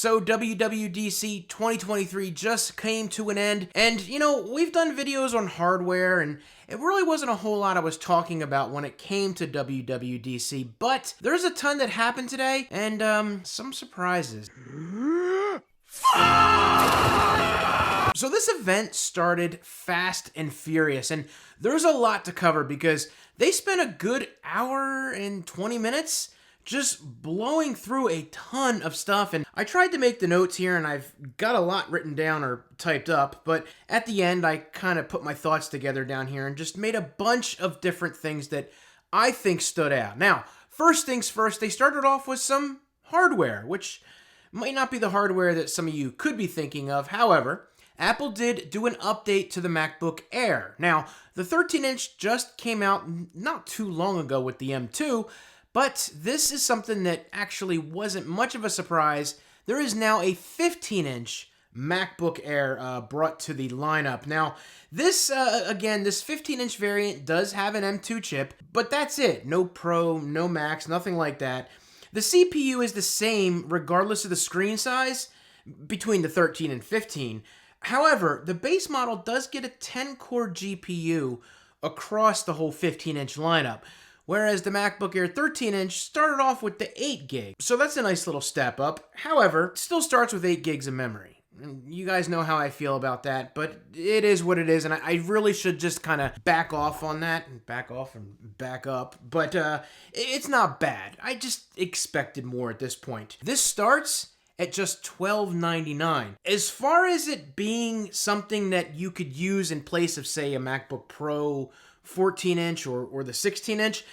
So WWDC 2023 just came to an end, and you know, we've done videos on hardware, and it really wasn't a whole lot I was talking about when it came to WWDC, but there's a ton that happened today, and some surprises. So this event started fast and furious, and there's a lot to cover because they spent a good hour and 20 minutes just blowing through a ton of stuff, and I tried to make the notes here, and I've got a lot written down or typed up, but at the end I kind of put my thoughts together down here and just made a bunch of different things that I think stood out. Now, first things first, they started off with some hardware, which might not be the hardware that some of you could be thinking of. However, Apple did do an update to the MacBook Air. Now, the 13-inch just came out not too long ago with the M2, but this is something that actually wasn't much of a surprise. There is now a 15-inch MacBook Air brought to the lineup. Now, this, again, this 15-inch variant does have an M2 chip, but that's it. No Pro, no Max, nothing like that. The CPU is the same regardless of the screen size between the 13 and 15. However, the base model does get a 10-core GPU across the whole 15-inch lineup, whereas the MacBook Air 13-inch started off with the 8 gig. So that's a nice little step up. However, it still starts with 8 gigs of memory. You guys know how I feel about that, but it is what it is, and I really should just kind of back off on that, and back off and back up, but it's not bad. I just expected more at this point. This starts at just $12.99. As far as it being something that you could use in place of, say, a MacBook Pro 14-inch or the 16-inch,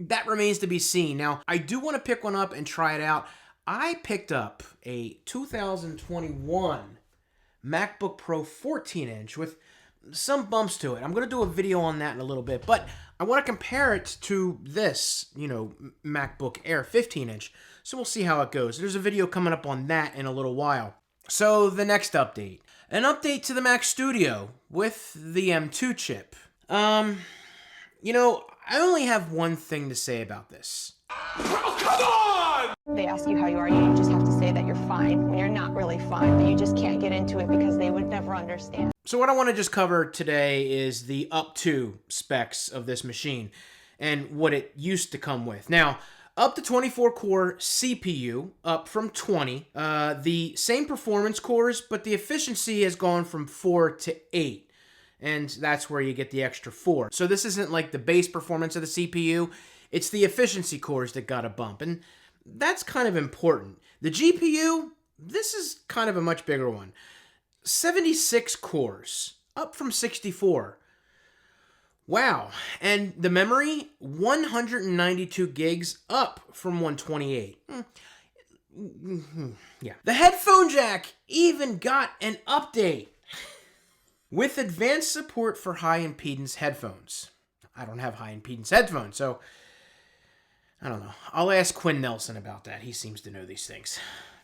that remains to be seen. Now, I do want to pick one up and try it out. I picked up a 2021 MacBook Pro 14-inch with some bumps to it. I'm going to do a video on that in a little bit, but I want to compare it to this, MacBook Air 15-inch. So we'll see how it goes. There's a video coming up on that in a little while. So the next update. An update to the Mac Studio with the M2 chip. I only have one thing to say about this. Oh, come on! They ask you how you are, you just have to say that you're fine when you're not really fine, but you just can't get into it because they would never understand. So what I want to just cover today is the up to specs of this machine and what it used to come with. Now, up to 24-core CPU, up from 20. The same performance cores, but the efficiency has gone from 4 to 8. And that's where you get the extra 4. So this isn't like the base performance of the CPU. It's the efficiency cores that got a bump. And that's kind of important. The GPU, this is kind of a much bigger one. 76 cores, up from 64. Wow. And the memory, 192 gigs, up from 128. Yeah. The headphone jack even got an update with advanced support for high impedance headphones. I don't have high impedance headphones, so I don't know. I'll ask Quinn Nelson about that. He seems to know these things.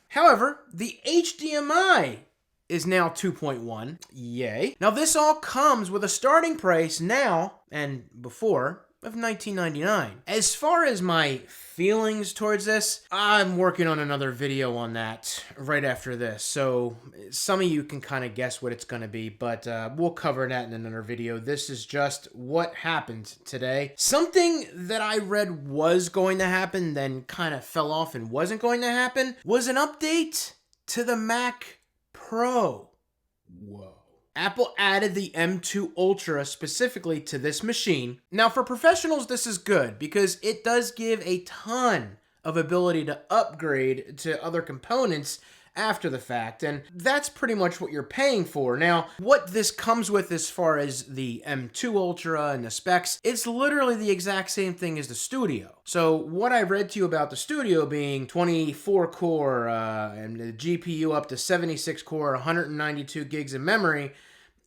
However, the HDMI is now 2.1. Yay. Now this all comes with a starting price now, and before, of $19.99. As far as my feelings towards this, I'm working on another video on that right after this. So some of you can kind of guess what it's going to be, but we'll cover that in another video. This is just what happened today. Something that I read was going to happen, then kind of fell off and wasn't going to happen, was an update to the Mac Pro. Whoa. Apple added the M2 Ultra specifically to this machine. Now for professionals, this is good because it does give a ton of ability to upgrade to other components after the fact, and that's pretty much what you're paying for. Now, what this comes with as far as the M2 Ultra and the specs, it's literally the exact same thing as the Studio. So what I read to you about the Studio being 24 core and the GPU up to 76 core, 192 gigs of memory,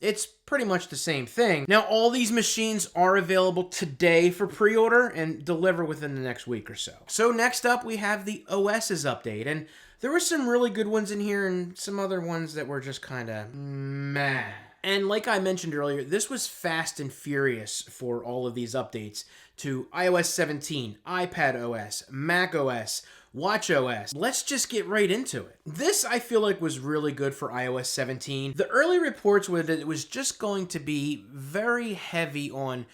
it's pretty much the same thing. Now, all these machines are available today for pre-order and deliver within the next week or so. So next up, we have the OS's update, and there were some really good ones in here and some other ones that were just kind of meh. And like I mentioned earlier, this was fast and furious for all of these updates to iOS 17, iPad OS, Mac OS, watchOS. Let's just get right into it. This, I feel like, was really good for iOS 17. The early reports were that it was just going to be very heavy on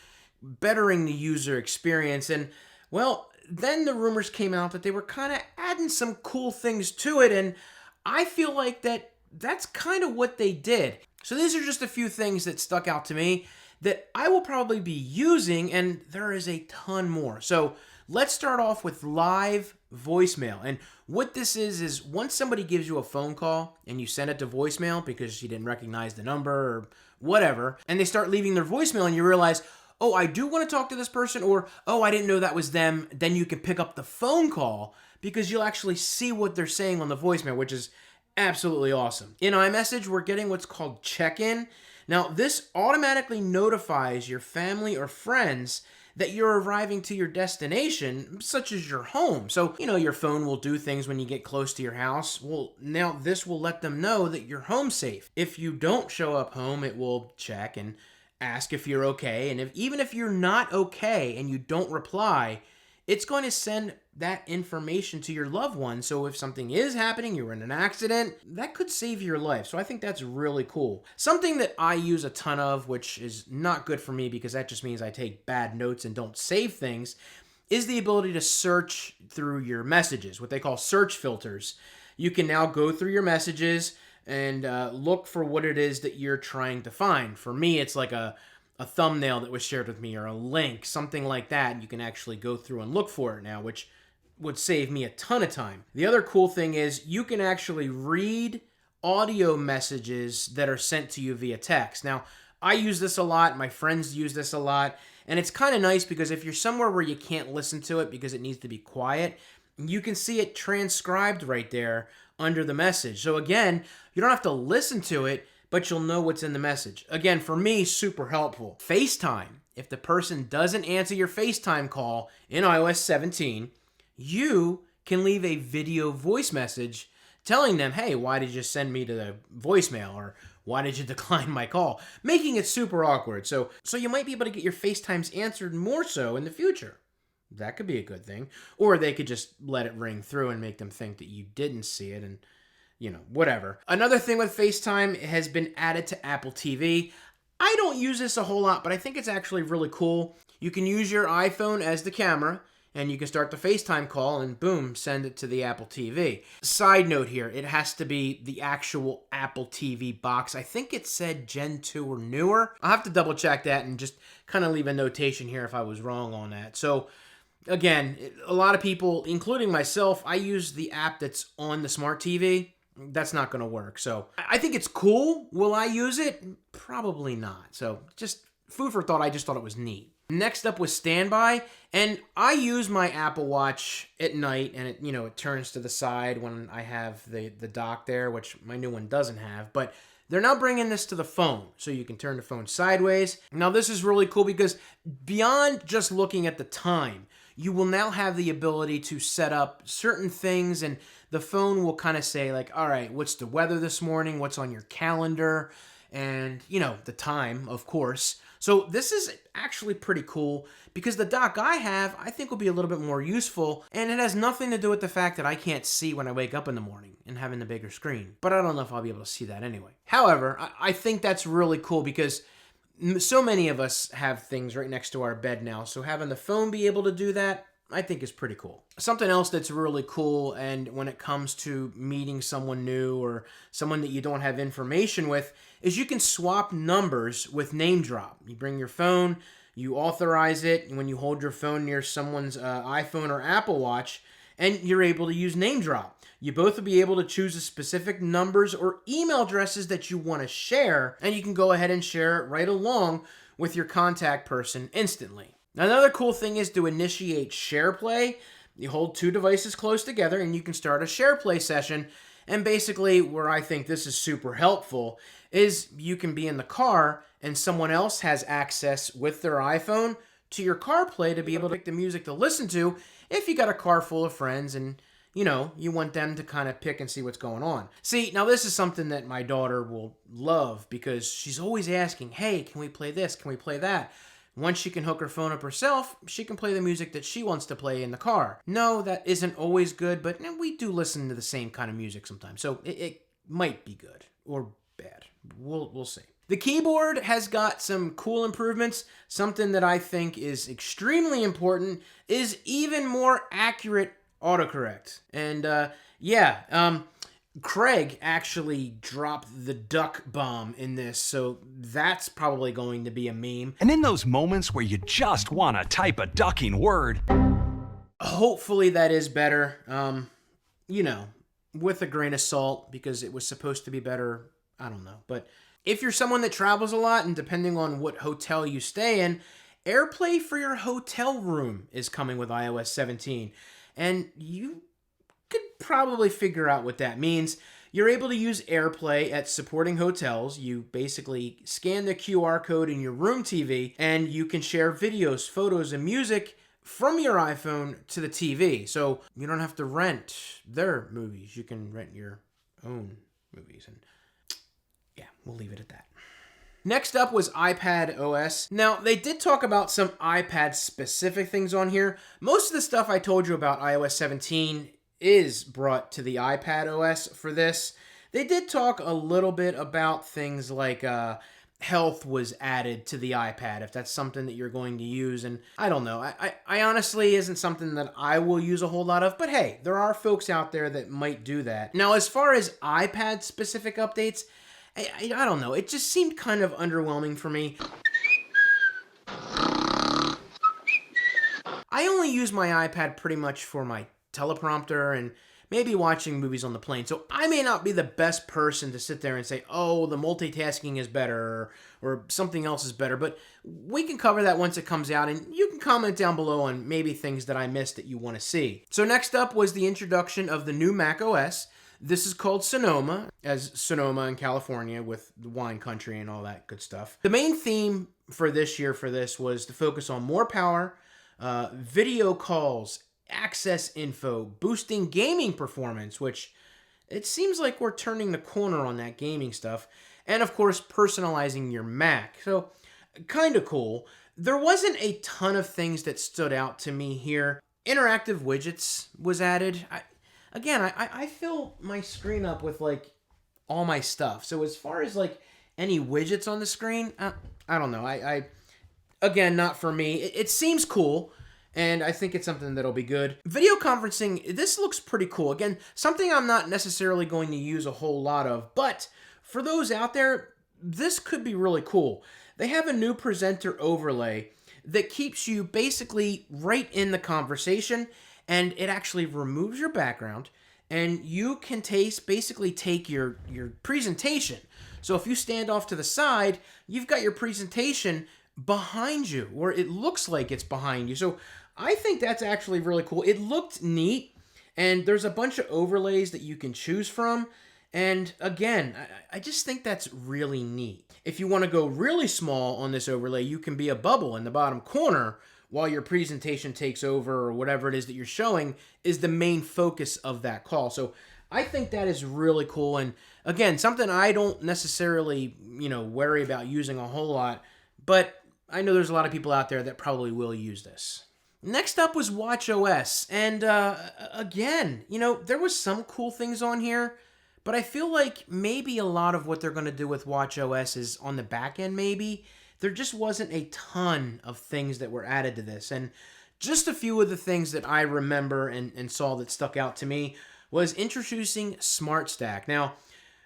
bettering the user experience, and, well, then the rumors came out that they were kind of adding some cool things to it, and I feel like that's kind of what they did. So these are just a few things that stuck out to me that I will probably be using, and there is a ton more. So let's start off with live voicemail. And what this is once somebody gives you a phone call and you send it to voicemail because you didn't recognize the number or whatever, and they start leaving their voicemail and you realize, oh, I do want to talk to this person, or, oh, I didn't know that was them, then you can pick up the phone call because you'll actually see what they're saying on the voicemail, which is absolutely awesome. In iMessage, we're getting what's called check-in. Now, this automatically notifies your family or friends that you're arriving to your destination, such as your home. So, your phone will do things when you get close to your house. Well, now this will let them know that you're home safe. If you don't show up home, it will check and ask if you're okay. And even if you're not okay and you don't reply, it's going to send that information to your loved one. So if something is happening, you're in an accident, that could save your life. So I think that's really cool. Something that I use a ton of, which is not good for me because that just means I take bad notes and don't save things, is the ability to search through your messages, what they call search filters. You can now go through your messages and look for what it is that you're trying to find. For me, it's like a thumbnail that was shared with me or a link, something like that. You can actually go through and look for it now, which would save me a ton of time. The other cool thing is you can actually read audio messages that are sent to you via text. Now, I use this a lot. My friends use this a lot. And it's kind of nice because if you're somewhere where you can't listen to it because it needs to be quiet, you can see it transcribed right there under the message. So again, you don't have to listen to it, but you'll know what's in the message. Again, for me, super helpful. FaceTime. If the person doesn't answer your FaceTime call in iOS 17, you can leave a video voice message telling them, hey, why did you send me to the voicemail? Or why did you decline my call? Making it super awkward. So you might be able to get your FaceTimes answered more so in the future. That could be a good thing. Or they could just let it ring through and make them think that you didn't see it and whatever. Another thing with FaceTime has been added to Apple TV. I don't use this a whole lot, but I think it's actually really cool. You can use your iPhone as the camera, and you can start the FaceTime call and boom, send it to the Apple TV. Side note here, it has to be the actual Apple TV box. I think it said Gen 2 or newer. I'll have to double check that and just kind of leave a notation here if I was wrong on that. So again, a lot of people, including myself, I use the app that's on the smart TV. That's not going to work. So I think it's cool. Will I use it? Probably not. So just food for thought. I just thought it was neat. Next up was standby, and I use my Apple Watch at night, and it turns to the side when I have the dock there, which my new one doesn't have. But they're now bringing this to the phone, so you can turn the phone sideways. Now this is really cool because beyond just looking at the time, you will now have the ability to set up certain things, and the phone will kind of say like, all right, what's the weather this morning? What's on your calendar? And, the time, of course. So this is actually pretty cool because the dock I have, I think will be a little bit more useful, and it has nothing to do with the fact that I can't see when I wake up in the morning and having the bigger screen. But I don't know if I'll be able to see that anyway. However, I think that's really cool because so many of us have things right next to our bed now, so having the phone be able to do that, I think is pretty cool. Something else that's really cool, and when it comes to meeting someone new or someone that you don't have information with, is you can swap numbers with name drop. You bring your phone, you authorize it, and when you hold your phone near someone's iPhone or Apple Watch, and you're able to use name drop. You both will be able to choose the specific numbers or email addresses that you want to share, and you can go ahead and share it right along with your contact person instantly. Now, another cool thing is to initiate SharePlay. You hold two devices close together, and you can start a SharePlay session. And basically, where I think this is super helpful is you can be in the car, and someone else has access with their iPhone to your CarPlay to be able to pick the music to listen to if you got a car full of friends and you want them to kind of pick and see what's going on. See, now this is something that my daughter will love because she's always asking, hey, can we play this? Can we play that? Once she can hook her phone up herself, she can play the music that she wants to play in the car. No, that isn't always good, but we do listen to the same kind of music sometimes, so it might be good or bad. We'll see. The keyboard has got some cool improvements. Something that I think is extremely important is even more accurate autocorrect. And Craig actually dropped the duck bomb in this, so that's probably going to be a meme. And in those moments where you just want to type a ducking word, hopefully that is better, with a grain of salt, because it was supposed to be better. I don't know. But if you're someone that travels a lot, and depending on what hotel you stay in, AirPlay for your hotel room is coming with iOS 17. And you could probably figure out what that means. You're able to use AirPlay at supporting hotels. You basically scan the QR code in your room TV, and you can share videos, photos, and music from your iPhone to the TV. So you don't have to rent their movies. You can rent your own movies. And yeah, we'll leave it at that. Next up was iPad OS. Now, they did talk about some iPad-specific things on here. Most of the stuff I told you about iOS 17 is brought to the iPad OS for this. They did talk a little bit about things like health was added to the iPad, if that's something that you're going to use. And I don't know. I honestly isn't something that I will use a whole lot of, but hey, there are folks out there that might do that. Now, as far as iPad-specific updates, I don't know. It just seemed kind of underwhelming for me. I only use my iPad pretty much for my teleprompter and maybe watching movies on the plane. So I may not be the best person to sit there and say, oh, the multitasking is better or something else is better. But we can cover that once it comes out, and you can comment down below on maybe things that I missed that you want to see. So next up was the introduction of the new Mac OS. This is called Sonoma, as Sonoma in California with the wine country and all that good stuff. The main theme for this year for this was to focus on more power, video calls, access info, boosting gaming performance, which it seems like we're turning the corner on that gaming stuff, and of course personalizing your Mac. So kind of cool. There wasn't a ton of things that stood out to me here. Interactive widgets was added. I fill my screen up with like all my stuff. So as far as like any widgets on the screen, I don't know. Again, not for me. It seems cool, and I think it's something that'll be good. Video conferencing, this looks pretty cool. Again, something I'm not necessarily going to use a whole lot of, but for those out there, this could be really cool. They have a new presenter overlay that keeps you basically right in the conversation, and it actually removes your background, and you can basically take your presentation. So if you stand off to the side, you've got your presentation behind you, or it looks like it's behind you. So I think that's actually really cool. It looked neat, and there's a bunch of overlays that you can choose from. And again, I just think that's really neat. If you want to go really small on this overlay, you can be a bubble in the bottom corner while your presentation takes over, or whatever it is that you're showing is the main focus of that call. So I think that is really cool. And again, something I don't necessarily, worry about using a whole lot, but I know there's a lot of people out there that probably will use this. Next up was watchOS. And again, there was some cool things on here, but I feel like maybe a lot of what they're going to do with watchOS is on the back end maybe. There just wasn't a ton of things that were added to this. And just a few of the things that I remember and saw that stuck out to me was introducing Smart Stack. Now,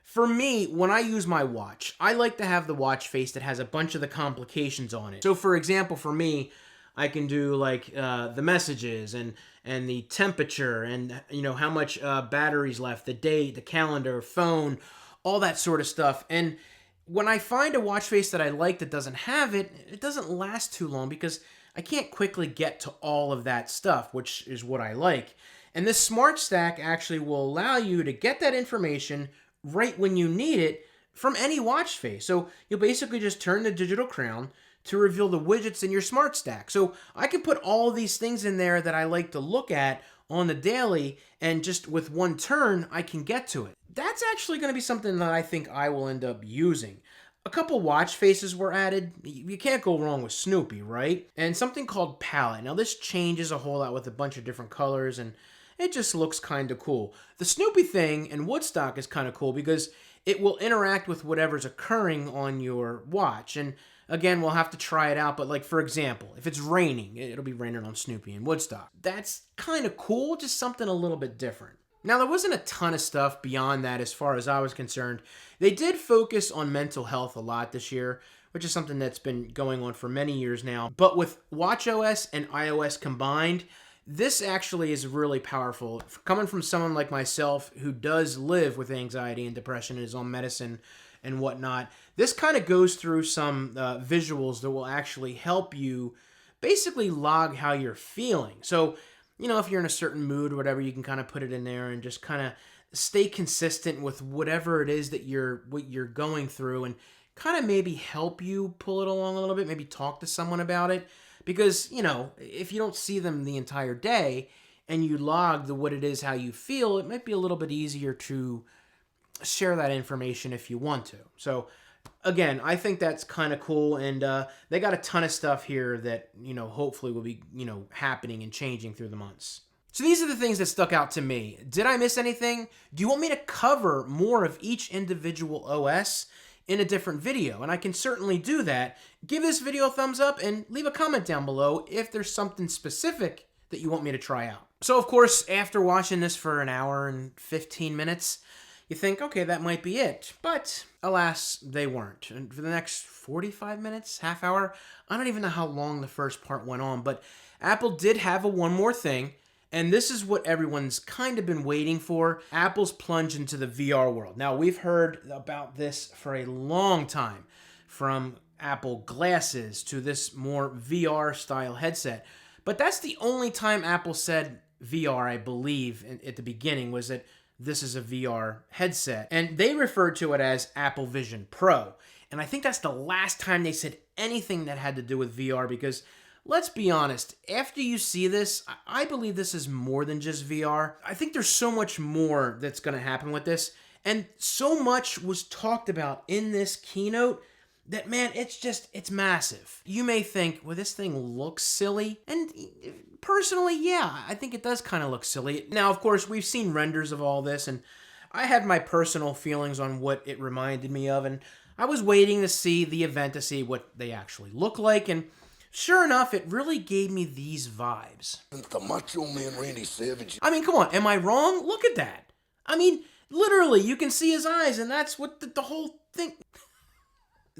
for me, when I use my watch, I like to have the watch face that has a bunch of the complications on it. So for example, for me, I can do like the messages and the temperature and how much battery's left, the date, the calendar, phone, all that sort of stuff. And when I find a watch face that I like that doesn't have it, it doesn't last too long because I can't quickly get to all of that stuff, which is what I like. And this Smart Stack actually will allow you to get that information right when you need it from any watch face. So you'll basically just turn the digital crown to reveal the widgets in your Smart Stack. So I can put all of these things in there that I like to look at on the daily, and just with one turn, I can get to it. That's actually going to be something that I think I will end up using. A couple watch faces were added. You can't go wrong with Snoopy, right? And something called palette. Now this changes a whole lot with a bunch of different colors, and it just looks kind of cool. The Snoopy thing in Woodstock is kind of cool because it will interact with whatever's occurring on your watch. And again, we'll have to try it out, but like for example, if it's raining, it'll be raining on Snoopy in Woodstock. That's kind of cool, just something a little bit different. Now, there wasn't a ton of stuff beyond that as far as I was concerned. They did focus on mental health a lot this year, which is something that's been going on for many years now. But with watchOS and iOS combined, this actually is really powerful. Coming from someone like myself who does live with anxiety and depression and is on medicine and whatnot, this kind of goes through some visuals that will actually help you basically log how you're feeling. So, if you're in a certain mood or whatever, you can kind of put it in there and just kind of stay consistent with whatever it is that you're going through, and kind of maybe help you pull it along a little bit, maybe talk to someone about it. Because, if you don't see them the entire day and you log what it is, how you feel, it might be a little bit easier to share that information if you want to. So, again, I think that's kind of cool, and they got a ton of stuff here that, hopefully will be, happening and changing through the months. So these are the things that stuck out to me. Did I miss anything? Do you want me to cover more of each individual OS in a different video? And I can certainly do that. Give this video a thumbs up and leave a comment down below if there's something specific that you want me to try out. So, of course, after watching this for an hour and 15 minutes, you think, okay, that might be it. But, alas, they weren't. And for the next 45 minutes, half hour, I don't even know how long the first part went on, but Apple did have one more thing, and this is what everyone's kind of been waiting for: Apple's plunge into the VR world. Now, we've heard about this for a long time, from Apple glasses to this more VR-style headset. But that's the only time Apple said VR, I believe, at the beginning, was that this is a VR headset. And they referred to it as Apple Vision Pro. And I think that's the last time they said anything that had to do with VR, because let's be honest, after you see this, I believe this is more than just VR. I think there's so much more that's going to happen with this. And so much was talked about in this keynote that, man, it's massive. You may think, well, this thing looks silly. And personally, yeah, I think it does kind of look silly. Now, of course, we've seen renders of all this, and I had my personal feelings on what it reminded me of, and I was waiting to see the event to see what they actually look like, and sure enough, it really gave me these vibes. The Macho Man Randy Savage. I mean, come on, am I wrong? Look at that. I mean, literally, you can see his eyes, and that's what the whole thing...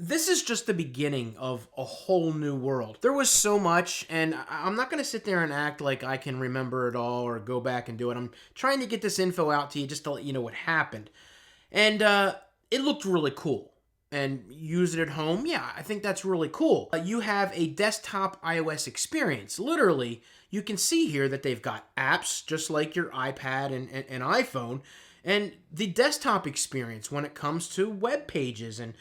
This is just the beginning of a whole new world. There was so much, and I'm not going to sit there and act like I can remember it all or go back and do it. I'm trying to get this info out to you just to let you know what happened. And it looked really cool. And use it at home, yeah, I think that's really cool. You have a desktop iOS experience. Literally, you can see here that they've got apps just like your iPad and iPhone. And the desktop experience when it comes to web pages and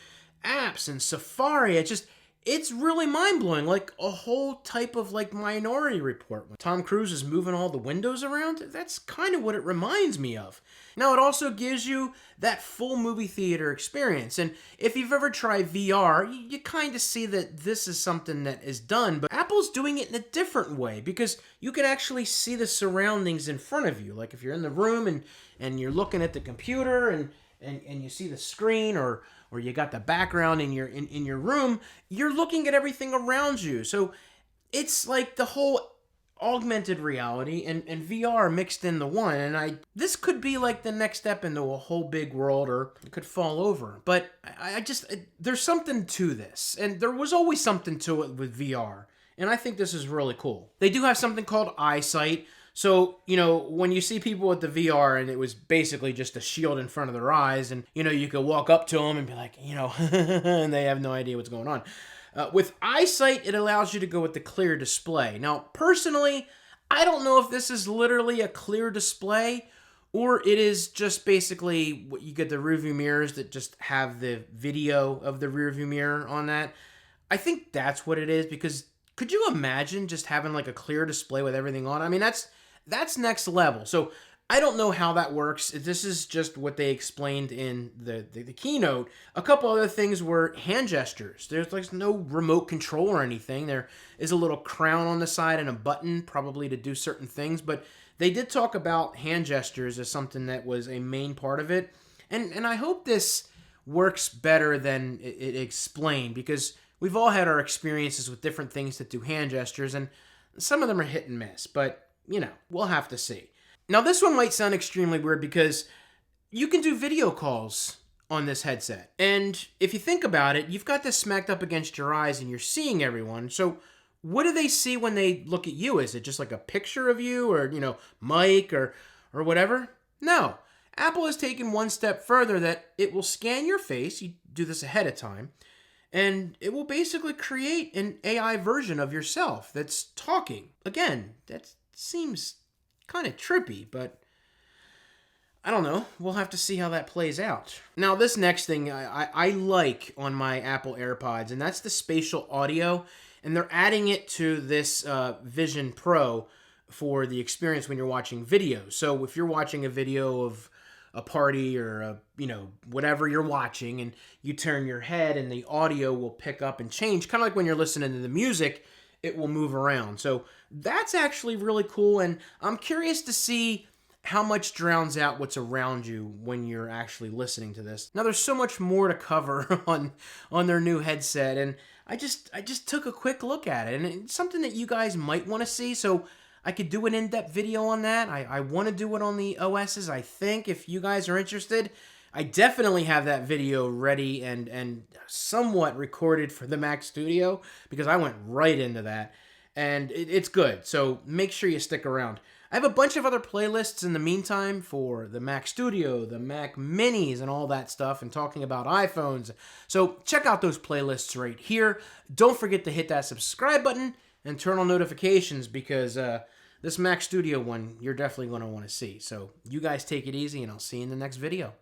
apps and Safari, it's really mind-blowing, like a whole type of like Minority Report. When Tom Cruise is moving all the windows around, that's kind of what it reminds me of. Now, it also gives you that full movie theater experience, and if you've ever tried VR, you kind of see that this is something that is done, but Apple's doing it in a different way, because you can actually see the surroundings in front of you. Like if you're in the room and you're looking at the computer and you see the screen, or you got the background in your room, you're looking at everything around you. So it's like the whole augmented reality and VR mixed into one. And this could be like the next step into a whole big world, or it could fall over. But there's something to this. And there was always something to it with VR. And I think this is really cool. They do have something called EyeSight. So, when you see people with the VR and it was basically just a shield in front of their eyes, and, you could walk up to them and be like, and they have no idea what's going on. With EyeSight, it allows you to go with the clear display. Now, personally, I don't know if this is literally a clear display, or it is just basically what you get, the rearview mirrors that just have the video of the rearview mirror on that. I think that's what it is, because could you imagine just having like a clear display with everything on? I mean, that's next level. So I don't know how that works. This is just what they explained in the keynote. A couple other things were hand gestures. There's like no remote control or anything. There is a little crown on the side and a button probably to do certain things, but they did talk about hand gestures as something that was a main part of it. And I hope this works better than it explained, because we've all had our experiences with different things that do hand gestures, and some of them are hit and miss, but we'll have to see. Now, this one might sound extremely weird because you can do video calls on this headset. And if you think about it, you've got this smacked up against your eyes and you're seeing everyone. So what do they see when they look at you? Is it just like a picture of you or, mic or whatever? No. Apple has taken one step further, that it will scan your face. You do this ahead of time. And it will basically create an AI version of yourself that's talking. Again, that seems kind of trippy, but I don't know. We'll have to see how that plays out. Now, this next thing I like on my Apple AirPods, and that's the spatial audio, and they're adding it to this Vision Pro for the experience when you're watching videos. So if you're watching a video of a party or whatever you're watching, and you turn your head and the audio will pick up and change, kind of like when you're listening to the music, it will move around. So that's actually really cool, and I'm curious to see how much drowns out what's around you when you're actually listening to this. Now, there's so much more to cover on their new headset, and I just took a quick look at it, and it's something that you guys might want to see, so I could do an in-depth video on that. I want to do it on the OSs, I think, if you guys are interested. I definitely have that video ready and somewhat recorded for the Mac Studio, because I went right into that, and it's good, so make sure you stick around. I have a bunch of other playlists in the meantime for the Mac Studio, the Mac Minis, and all that stuff, and talking about iPhones, so check out those playlists right here. Don't forget to hit that subscribe button and turn on notifications, because this Mac Studio one, you're definitely going to want to see. So you guys take it easy, and I'll see you in the next video.